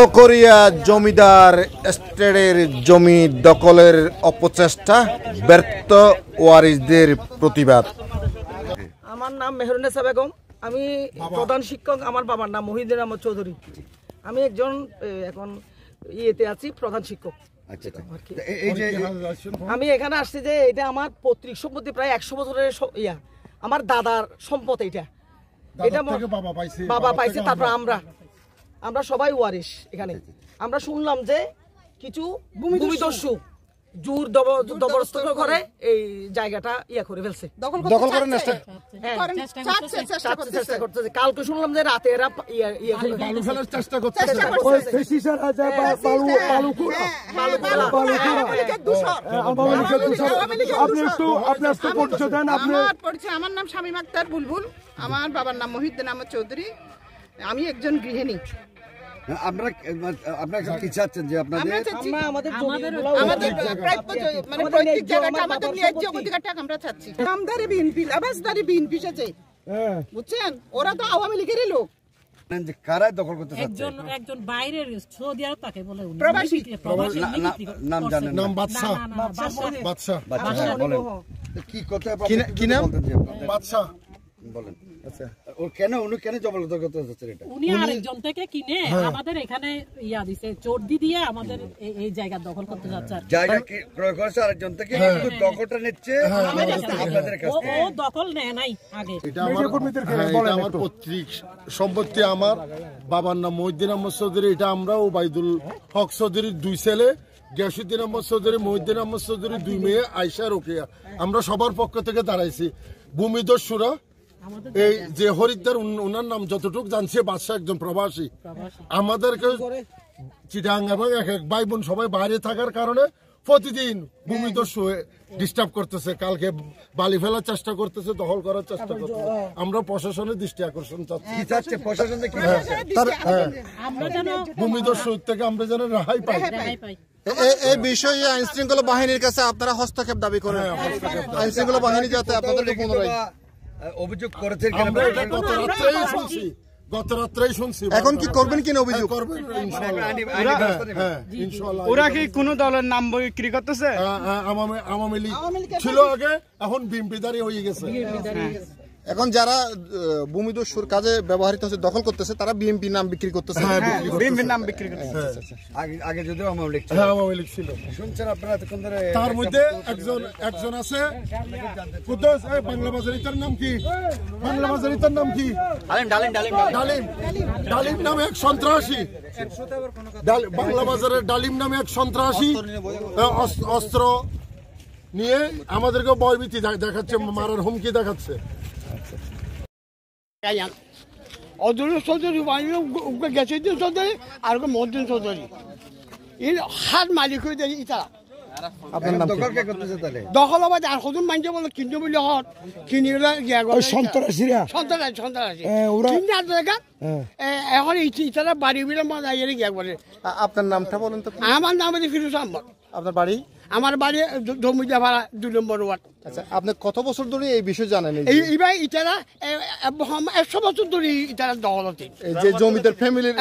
সাতকরিয়া জমিদার এস্টেটের জমি দখলের অপচেষ্টা, ব্যর্থ ওয়ারিসদের প্রতিবাদ। আমার নাম মেহরুন্নেসা বেগম, আমি প্রধান শিক্ষক। আমার বাবার নাম মহিউদ্দিন আহমদ চৌধুরী। আমি একজন এখন ইয়েতে আছি, প্রধান শিক্ষক। আমি এখানে আসছি যে এটা আমার পৈতৃক সম্পত্তি, প্রায় 100 বছরের আমার দাদার সম্পদ। এটা বাবা পাইছে, তারপর আমরা সবাই ওয়ারিশ। এখানে আমরা শুনলাম যে কিছু ভূমিদস্যু জোর জবরদস্ত করে এই জায়গাটা করে ফেলছে, দখল করে চেষ্টা করতেছে। কালকে শুনলাম যে রাতে এরা বালু ফেলার চেষ্টা করতেছে। আমার নাম শামীম আক্তার বুলবুল, আমার বাবার নাম মহিউদ্দিন আহমদ চৌধুরী। আমি একজন গৃহিণী। আপনারা কি চাচ্ছেন যে আপনাদের আমরা চাচ্ছি আমদারি বিএনপি, আবাসদারি বিএনপি সাথে, বুঝছেন? ওরা তো আওয়ামী লীগেরই লোক। কারা দখল করতে চাচ্ছে? একজন বাইরের সৌদি আরব, তাকে বলে প্রবাসী। নাম জানেন? নাম বাদশাহ। বলেন কি কথা, কি নাম? বাদশাহ বলেন। আচ্ছা, ওর উনি কেন জবরদস্ত করতে যাচ্ছেন? এটা উনি আরেকজন থেকে কিনে আমাদের এখানে দিছে, চর্দি দিয়ে আমাদের এই জায়গা দখল করতে যাচ্ছে। জায়গা কি ক্রয় করেছে আরেকজন থেকে, কিন্তু দখলটা নিচ্ছে আপনাদের কাছ থেকে। ও দখল নেয় নাই আগে। এটা আমার পৈতৃক সম্পত্তি। আমার বাবার নাম মহিউদ্দিন আহমদ চৌধুরী। এটা আমরা ওবায়দুল হক চৌধুরীর 2 ছেলে, গিয়াসউদ্দিন আহমদ চৌধুরী, মহিউদ্দিন আহমদ চৌধুরী 2 মেয়ে, আয়েশা, রোকেয়া। আমরা সবার পক্ষ থেকে দাঁড়াইছি। ভূমিদস্যুরা এই যে হরিদ্বার, ওনার নাম যতটুকু জানছে, বাদশাহ একজন প্রবাসী। আমাদেরকে চিটাং এবং এক ভাই বোন সবাই বাইরে থাকার কারণে প্রতিদিন ভূমিদস্যু ডিস্টার্ব করতেছে। কালকে বালি ফেলার চেষ্টা করতেছে, দখল করার চেষ্টা করতেছে। আমরা প্রশাসনের দৃষ্টি আকর্ষণ চাচ্ছি। ভূমিদস্যু থেকে আমরা যেন রেহাই পাই। এই বিষয়ে আইন শৃঙ্খলা বাহিনীর কাছে আপনারা হস্তক্ষেপ দাবি করেন, আইন শৃঙ্খলা বাহিনী যাতে আপনাদের পুনরায় অভিযোগ করেছে। গত রাত্রেই শুনছি। এখন কি করবেন কিনা অভিযোগ করবেন? ওরা কি কোন দলের নাম বিক্রি করতেছে? আওয়ামী লীগ ছিল আগে, এখন বিএনপিদারি হয়ে গেছে। এখন যারা ভূমিদস্যুর কাজে ব্যবহৃত হচ্ছে, দখল করতেছে, তারা বিএনপি নাম বিক্রি করতেছে। বিএনপির নাম বিক্রি করতেছে। আগে যদিও আওয়ামী লীগ ছিল। শুনছেন আপনারা এতক্ষণ ধরে। তার মধ্যে একজন আছে কুদ্দুস। বাংলা বাজারিটার নাম কি? বাংলা বাজারিটার নাম কি? ডালিম নামে এক সন্ত্রাসী। বাংলা বাজারের ডালিম নামে এক সন্ত্রাসী অস্ত্র নিয়ে আমাদেরকে ভয়ভীতি দেখাচ্ছে, মারার হুমকি দেখাচ্ছে। অদূর চৌধুরী গেছে চৌধুরী আর মহিউদ্দিন চৌধুরী এর হাত মালিক হয়ে যায়। ইটা দখল হবে আর সদুন মানছে বলে কিনতে বলে হট কিনি সন্ত্রাসীরা এখন ইটারা বাড়ি বিলে মজা গিয়া বলে। আপনার নামটা বলেন তো? আমার নাম হচ্ছে ফিরোজ আহমদ। আপনার বাড়ি? আমার বাড়ি জমিদা ভাড়া 2 নম্বর ওয়ার্ড। আচ্ছা, আপনি কত বছর ধরে এই বিষয় জানেন? এইবার ইটারা 100 বছর ধরে ইটারা দখলতে। যে জমিদার ফ্যামিলির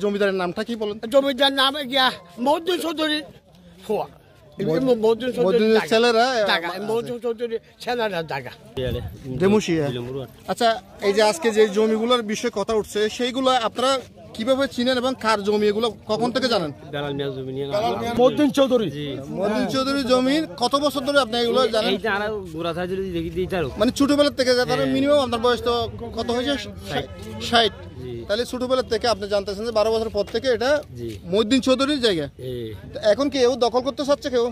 জমিদারের নামটা কি বলেন? জমিদার নাম গিয়া মহিউদ্দিন চৌধুরী খোয়া। আচ্ছা, এই যে আজকে যে জমিগুলোর বিষয়ে কথা উঠছে, সেইগুলো আপনারা কিভাবে চিনেন এবং কার জমি এগুলো কখন থেকে জানেন? মহিউদ্দিন চৌধুরী জমি। কত বছর ধরে আপনি এগুলো জানেন? মানে ছোটবেলার থেকে? মিনিমাম আপনার বয়স তো কত হয়েছে? 60। তাহলে ছোটবেলার থেকে আপনি জানতেছেন যে 12 বছর পর থেকে এটা মহিউদ্দিন চৌধুরীর জায়গা। এখন কি কেউ দখল করতে চাচ্ছে? কেউ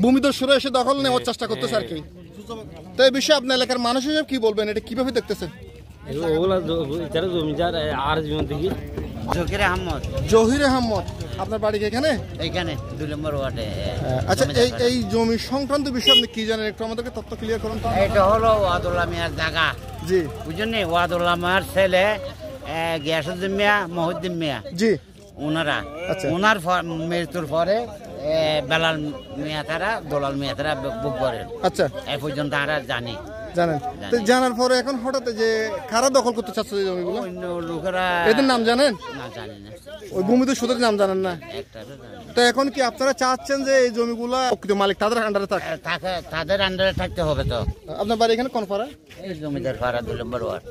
ভূমিদস্যুরা এসে দখল নেওয়ার চেষ্টা করতেছে আর কি। তো এই বিষয়ে আপনার এলাকার মানুষ হিসেবে কি বলবেন? এটা কিভাবে দেখতেছেন? জহির আহমদ, আপনার বাড়ি এখানে? এখানে 2 নম্বর ওয়ার্ডে। আচ্ছা, এই জমি সংক্রান্ত বিষয়ে আপনি কি জানেন? একটু আমাদেরকে তথ্য ক্লিয়ার করুন। এটা হলো ওয়াদুল্লাহ মিয়ার জায়গা। জি, বুঝলেন? ওয়াদুল্লাহ মিয়ার ছেলে গিয়াসউদ্দিন মিয়া, মহিউদ্দিন মিয়া, জি, ওনারা ওনার মৃত্যুর পরে বেলাল মিয়া তারা দলাল মিয়া তারা বুক করেন। আচ্ছা, এই পর্যন্ত আমরা জানি। জানেন? তো জানার পরে এখন হঠাৎ যে কারা দখল করতে চাচ্ছে এই জমিগুলো, অন্য লোকেরা এদের নাম জানেন? না, জানি না। ওই ভূমিতে সুদের নাম জানেন না? একটারও জানি না। তো এখন কি আপনারা চাচ্ছেন যে এই জমিগুলা প্রকৃত মালিক তাদের আন্ডারে থাকে? তাদের আন্ডারে থাকতে হবে তো। আপনার বাড়ি এখানে কোন পাড়া? এই জমিদার পাড়া 2 নম্বর ওয়ার্ড।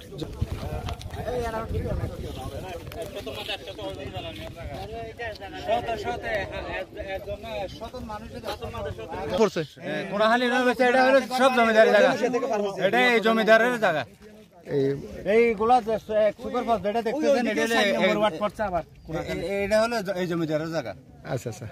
পড়ছে কোনাহালি রয়েছে, এটা হলো সব জমিদারের জায়গা, এটা এই জমিদারের জায়গা। এইগুলা সুপারফাস্ট যেটা দেখতেছেন এটা হলো এই জমিদারের জায়গা। আচ্ছা আচ্ছা।